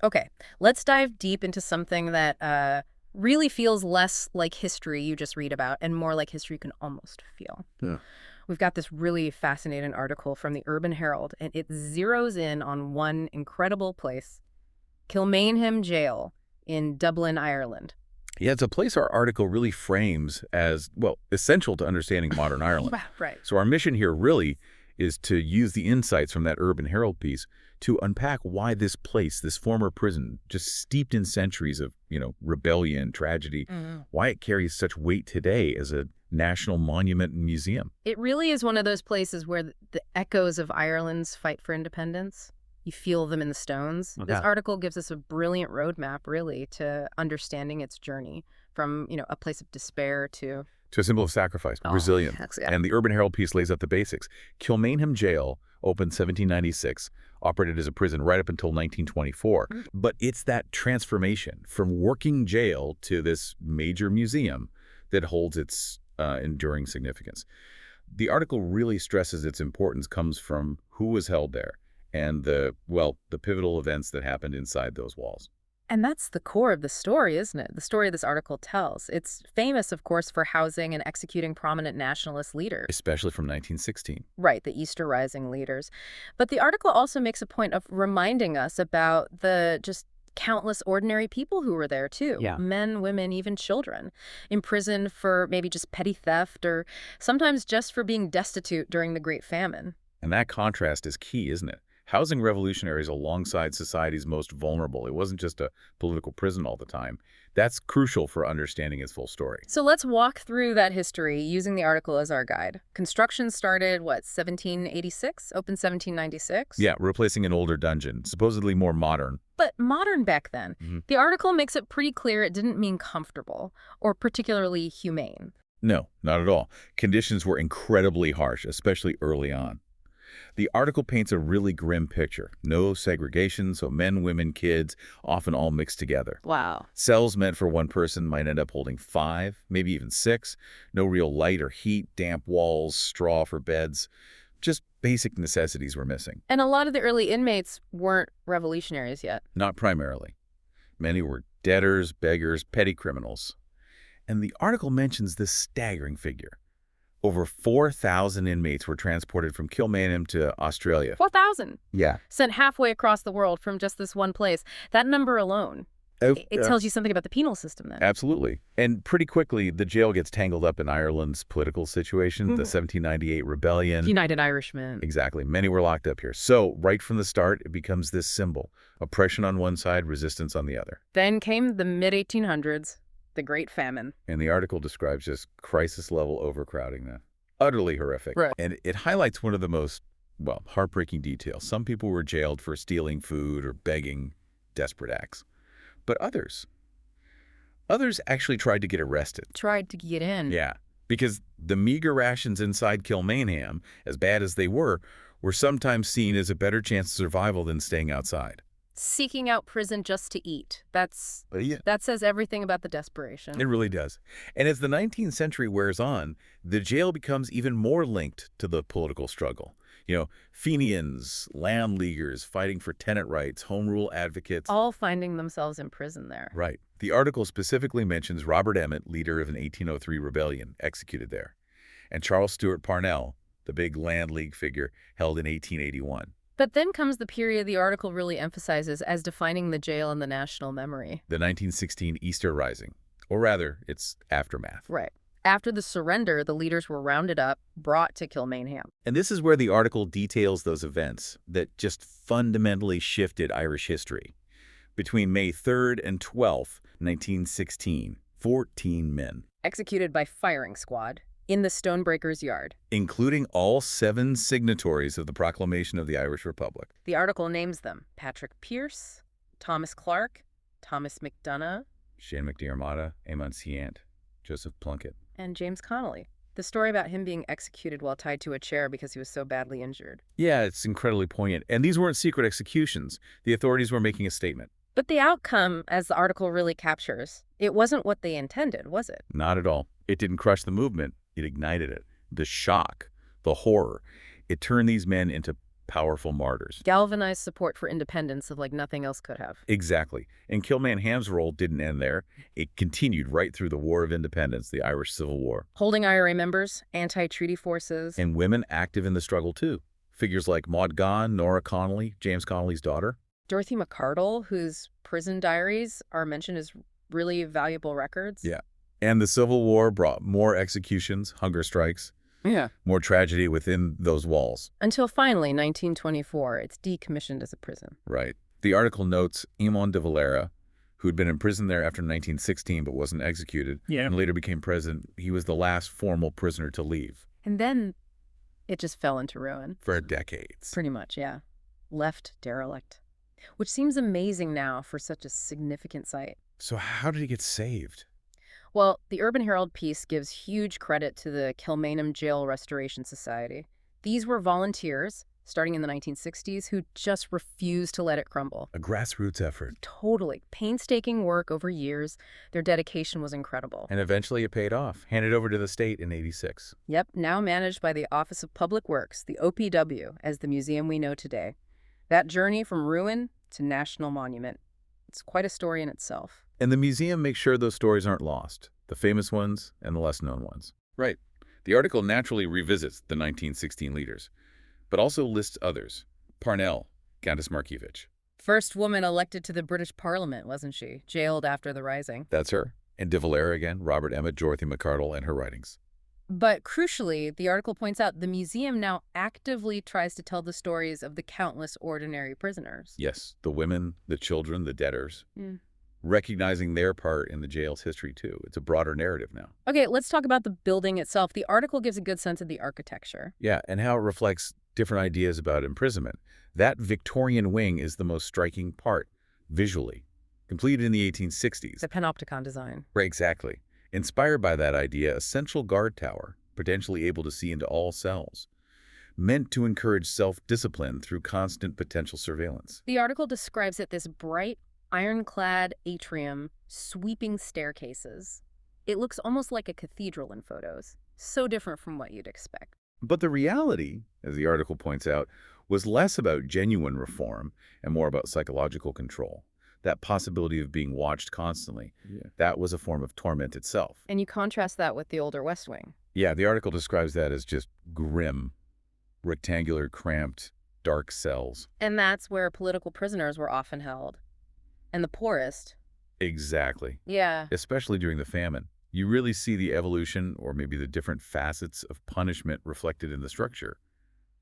Okay, let's dive deep into something that really feels less like history you just read about and more like history you can almost feel. Yeah. We've got this really fascinating article from the Urban Herald, and it zeroes in on one incredible place, Kilmainham Gaol in Dublin, Ireland. Yeah, it's a place our article really frames as, well, essential to understanding modern Ireland. Right. So our mission here really is to use the insights from that Urban Herald piece to unpack why this place, this former prison, just steeped in centuries of, rebellion, tragedy, why it carries such weight today as a national monument and museum. It really is one of those places where the echoes of Ireland's fight for independence, you feel them in the stones. This Okay. article gives us a brilliant roadmap, really, to understanding its journey from, a place of despair to... To a symbol of sacrifice, Oh, resilience. yeah. And the Urban Herald piece lays out the basics. Kilmainham Gaol opened 1796, operated as a prison right up until 1924. But it's that transformation from working jail to this major museum that holds its enduring significance. The article really stresses its importance comes from who was held there and the pivotal events that happened inside those walls. And that's the core of the story, isn't it? The story this article tells. It's famous, of course, for housing and executing prominent nationalist leaders. Especially from 1916. Right, the Easter Rising leaders. But the article also makes a point of reminding us about the just countless ordinary people who were there, too. Yeah. Men, women, even children, imprisoned for maybe just petty theft or sometimes just for being destitute during the Great Famine. And that contrast is key, isn't it? Housing revolutionaries alongside society's most vulnerable. It wasn't just a political prison all the time. That's crucial for understanding its full story. So let's walk through that history using the article as our guide. Construction started, 1786? Opened 1796? Yeah, replacing an older dungeon, supposedly more modern. But modern back then. Mhm. The article makes it pretty clear it didn't mean comfortable or particularly humane. No, not at all. Conditions were incredibly harsh, especially early on. The article paints a really grim picture. No segregation, so men, women, kids, often all mixed together. Wow. Cells meant for one person might end up holding 5, maybe even 6. No real light or heat, damp walls, straw for beds. Just basic necessities were missing. And a lot of the early inmates weren't revolutionaries yet. Not primarily. Many were debtors, beggars, petty criminals. And the article mentions this staggering figure. Over 4,000 inmates were transported from Kilmainham to Australia. 4,000. Yeah. Sent halfway across the world from just this one place. That number alone, it tells you something about the penal system then. Absolutely. And pretty quickly, the jail gets tangled up in Ireland's political situation, the 1798 rebellion. United Irishmen. Exactly. Many were locked up here. So right from the start, it becomes this symbol. Oppression on one side, resistance on the other. Then came the mid-1800s, the Great Famine. And the article describes just crisis-level overcrowding there. Utterly horrific. Right. And it highlights one of the most, heartbreaking details. Some people were jailed for stealing food or begging, desperate acts. But others actually tried to get arrested. Tried to get in. Yeah, because the meager rations inside Kilmainham, as bad as they were sometimes seen as a better chance of survival than staying outside. Seeking out prison just to eat. That says everything about the desperation. It really does. And as the 19th century wears on, the jail becomes even more linked to the political struggle. Fenians, land leaguers fighting for tenant rights, home rule advocates. All finding themselves in prison there. Right. The article specifically mentions Robert Emmet, leader of an 1803 rebellion, executed there, and Charles Stewart Parnell, the big land league figure, held in 1881. But then comes the period the article really emphasizes as defining the jail in the national memory. The 1916 Easter Rising, or rather, its aftermath. Right. After the surrender, the leaders were rounded up, brought to Kilmainham. And this is where the article details those events that just fundamentally shifted Irish history. Between May 3rd and 12th, 1916, 14 men. Executed by firing squad in the Stonebreakers' yard. Including all 7 signatories of the Proclamation of the Irish Republic. The article names them Patrick Pearse, Thomas Clark, Thomas McDonough, Shane McDiarmada, Eamon Siant, Joseph Plunkett. And James Connolly. The story about him being executed while tied to a chair because he was so badly injured. Yeah, it's incredibly poignant. And these weren't secret executions. The authorities were making a statement. But the outcome, as the article really captures, it wasn't what they intended, was it? Not at all. It didn't crush the movement. It ignited it. The shock, the horror. It turned these men into powerful martyrs. Galvanized support for independence of like nothing else could have. Exactly. And Kilmainham's role didn't end there. It continued right through the War of Independence, the Irish Civil War. Holding IRA members, anti-treaty forces. And women active in the struggle, too. Figures like Maud Gonne, Nora Connolly, James Connolly's daughter. Dorothy McArdle, whose prison diaries are mentioned as really valuable records. Yeah. And the Civil War brought more executions, hunger strikes, more tragedy within those walls. Until finally, 1924, it's decommissioned as a prison. Right. The article notes Eamon de Valera, who'd been imprisoned there after 1916 but wasn't executed, and later became president. He was the last formal prisoner to leave. And then it just fell into ruin. For decades. Pretty much, yeah. Left derelict. Which seems amazing now for such a significant site. So how did he get saved? Well, the Urban Herald piece gives huge credit to the Kilmainham Gaol Restoration Society. These were volunteers, starting in the 1960s, who just refused to let it crumble. A grassroots effort. Totally. Painstaking work over years. Their dedication was incredible. And eventually it paid off, handed over to the state in '86. Yep, now managed by the Office of Public Works, the OPW, as the museum we know today. That journey from ruin to national monument. It's quite a story in itself. And the museum makes sure those stories aren't lost, the famous ones and the less-known ones. Right. The article naturally revisits the 1916 leaders, but also lists others. Parnell, Countess Markievicz. First woman elected to the British Parliament, wasn't she? Jailed after the Rising. That's her. And de Valera again, Robert Emmet, Dorothy McArdle, and her writings. But crucially, the article points out the museum now actively tries to tell the stories of the countless ordinary prisoners. Yes, the women, the children, the debtors. Recognizing their part in the jail's history, too. It's a broader narrative now. Okay, let's talk about the building itself. The article gives a good sense of the architecture. Yeah, and how it reflects different ideas about imprisonment. That Victorian wing is the most striking part, visually. Completed in the 1860s. The panopticon design. Right, exactly. Inspired by that idea, a central guard tower, potentially able to see into all cells, meant to encourage self-discipline through constant potential surveillance. The article describes it this bright, ironclad atrium, sweeping staircases. It looks almost like a cathedral in photos. So different from what you'd expect. But the reality, as the article points out, was less about genuine reform and more about psychological control. That possibility of being watched constantly, that was a form of torment itself. And you contrast that with the older West Wing. Yeah, the article describes that as just grim, rectangular, cramped, dark cells. And that's where political prisoners were often held. And the poorest. Exactly. Yeah. Especially during the famine. You really see the evolution, or maybe the different facets of punishment reflected in the structure.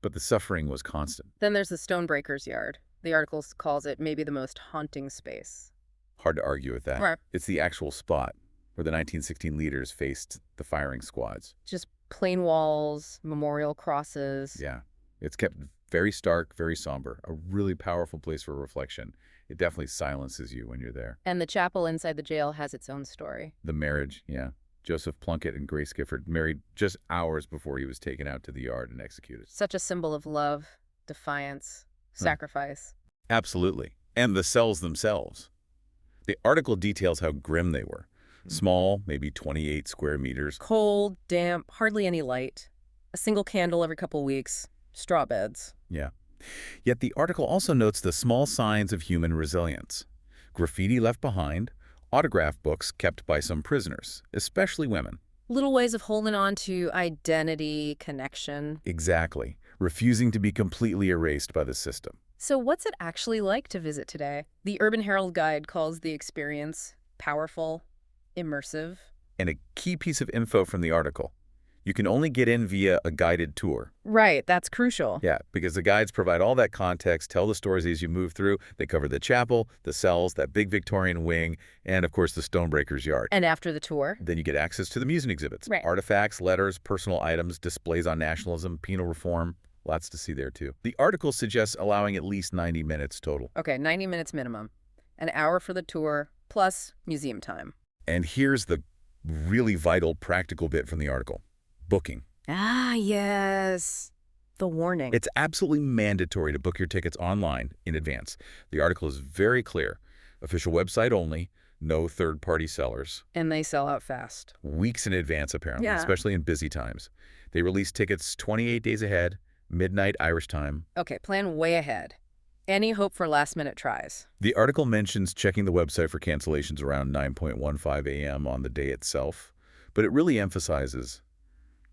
But the suffering was constant. Then there's the Stonebreaker's Yard. The article calls it maybe the most haunting space. Hard to argue with that. Right. It's the actual spot where the 1916 leaders faced the firing squads. Just plain walls, memorial crosses. Yeah. It's kept very stark, very somber, a really powerful place for reflection. It definitely silences you when you're there. And the chapel inside the jail has its own story. The marriage, yeah. Joseph Plunkett and Grace Gifford married just hours before he was taken out to the yard and executed. Such a symbol of love, defiance, sacrifice. Absolutely. And the cells themselves. The article details how grim they were. Small, maybe 28 square meters. Cold, damp, hardly any light. A single candle every couple weeks. Straw beds. Yeah. Yet the article also notes the small signs of human resilience. Graffiti left behind, autograph books kept by some prisoners, especially women. Little ways of holding on to identity, connection. Exactly. Refusing to be completely erased by the system. So what's it actually like to visit today? The Urban Herald Guide calls the experience powerful, immersive. And a key piece of info from the article. You can only get in via a guided tour. Right, that's crucial. Yeah, because the guides provide all that context, tell the stories as you move through. They cover the chapel, the cells, that big Victorian wing, and of course the Stonebreaker's Yard. And after the tour? Then you get access to the museum exhibits. Right. Artifacts, letters, personal items, displays on nationalism, penal reform. Lots to see there too. The article suggests allowing at least 90 minutes total. Okay, 90 minutes minimum. An hour for the tour, plus museum time. And here's the really vital practical bit from the article. Booking. Ah, yes. The warning. It's absolutely mandatory to book your tickets online in advance. The article is very clear. Official website only, no third-party sellers. And they sell out fast. Weeks in advance, apparently, Yeah. especially in busy times. They release tickets 28 days ahead, midnight Irish time. Okay, plan way ahead. Any hope for last-minute tries? The article mentions checking the website for cancellations around 9:15 a.m. on the day itself, but it really emphasizes,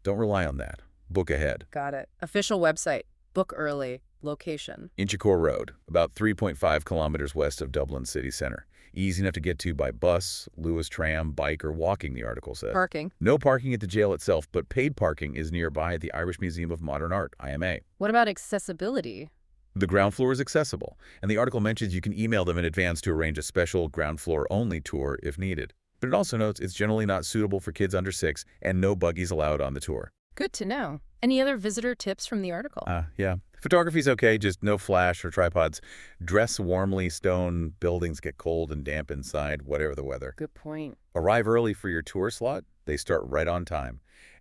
don't rely on that. Book ahead. Got it. Official website. Book early. Location. Inchicore Road, about 3.5 kilometers west of Dublin city center. Easy enough to get to by bus, Lewis tram, bike, or walking, the article said. Parking. No parking at the jail itself, but paid parking is nearby at the Irish Museum of Modern Art, IMA. What about accessibility? The ground floor is accessible, and the article mentions you can email them in advance to arrange a special ground floor only tour if needed. But it also notes it's generally not suitable for kids under 6 and no buggies allowed on the tour. Good to know. Any other visitor tips from the article? Yeah. Photography's okay, just no flash or tripods. Dress warmly, stone buildings get cold and damp inside, whatever the weather. Good point. Arrive early for your tour slot. They start right on time.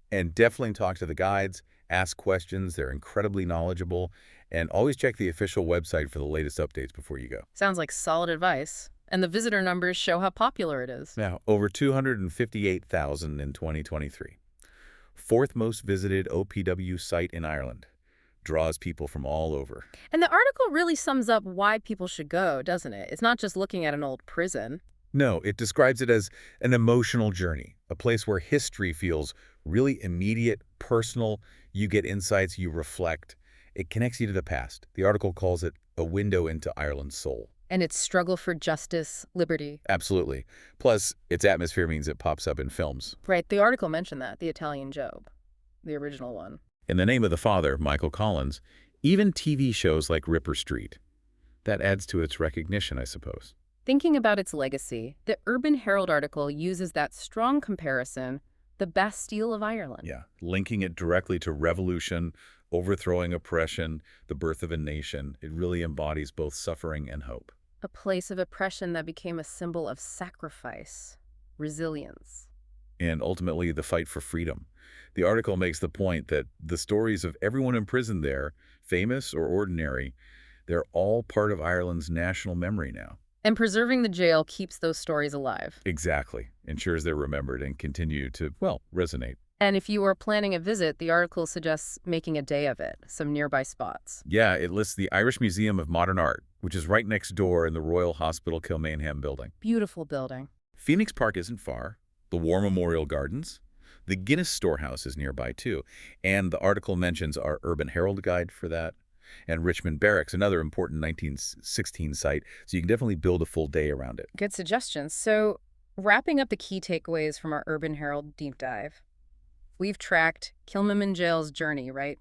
And definitely talk to the guides, ask questions. They're incredibly knowledgeable. And always check the official website for the latest updates before you go. Sounds like solid advice. And the visitor numbers show how popular it is. Now, over 258,000 in 2023. Fourth most visited OPW site in Ireland. Draws people from all over. And the article really sums up why people should go, doesn't it? It's not just looking at an old prison. No, it describes it as an emotional journey, a place where history feels really immediate, personal. You get insights, you reflect. It connects you to the past. The article calls it a window into Ireland's soul. And its struggle for justice, liberty. Absolutely. Plus, its atmosphere means it pops up in films. Right, the article mentioned that, the Italian Job, the original one. In the name of the father, Michael Collins, even TV shows like Ripper Street. That adds to its recognition, I suppose. Thinking about its legacy, the Urban Herald article uses that strong comparison, the Bastille of Ireland. Yeah, linking it directly to revolution, overthrowing oppression, the birth of a nation. It really embodies both suffering and hope. A place of oppression that became a symbol of sacrifice, resilience. And ultimately, the fight for freedom. The article makes the point that the stories of everyone imprisoned there, famous or ordinary, they're all part of Ireland's national memory now. And preserving the jail keeps those stories alive. Exactly. Ensures they're remembered and continue to, well, resonate. And if you are planning a visit, the article suggests making a day of it, some nearby spots. Yeah, it lists the Irish Museum of Modern Art, which is right next door in the Royal Hospital Kilmainham building. Beautiful building. Phoenix Park isn't far. The War Memorial Gardens. The Guinness Storehouse is nearby, too. And the article mentions our Urban Herald guide for that. And Richmond Barracks, another important 1916 site, so you can definitely build a full day around it. Good suggestions. So, wrapping up the key takeaways from our Urban Herald deep dive, we've tracked Kilmainham Gaol's journey, right?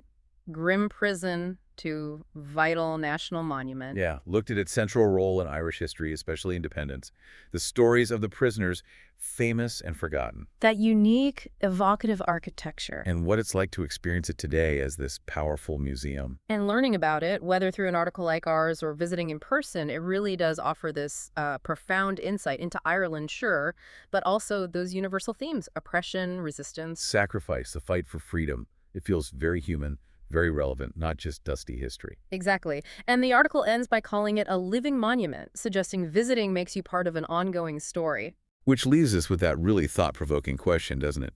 Grim prison to vital national monument. Yeah, looked at its central role in Irish history, especially independence. The stories of the prisoners, famous and forgotten. That unique, evocative architecture. And what it's like to experience it today as this powerful museum. And learning about it, whether through an article like ours or visiting in person, it really does offer this profound insight into Ireland, sure, but also those universal themes, oppression, resistance. Sacrifice, the fight for freedom. It feels very human, very relevant, not just dusty history. Exactly. And the article ends by calling it a living monument, suggesting visiting makes you part of an ongoing story. Which leaves us with that really thought-provoking question, doesn't it?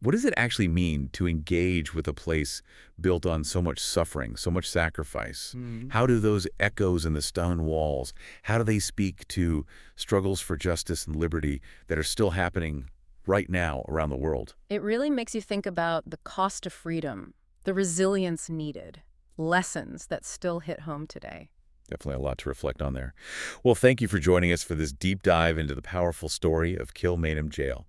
What does it actually mean to engage with a place built on so much suffering, so much sacrifice? How do those echoes in the stone walls, how do they speak to struggles for justice and liberty that are still happening right now around the world? It really makes you think about the cost of freedom, the resilience needed, lessons that still hit home today. Definitely a lot to reflect on there. Well, thank you for joining us for this deep dive into the powerful story of Kilmainham Gaol.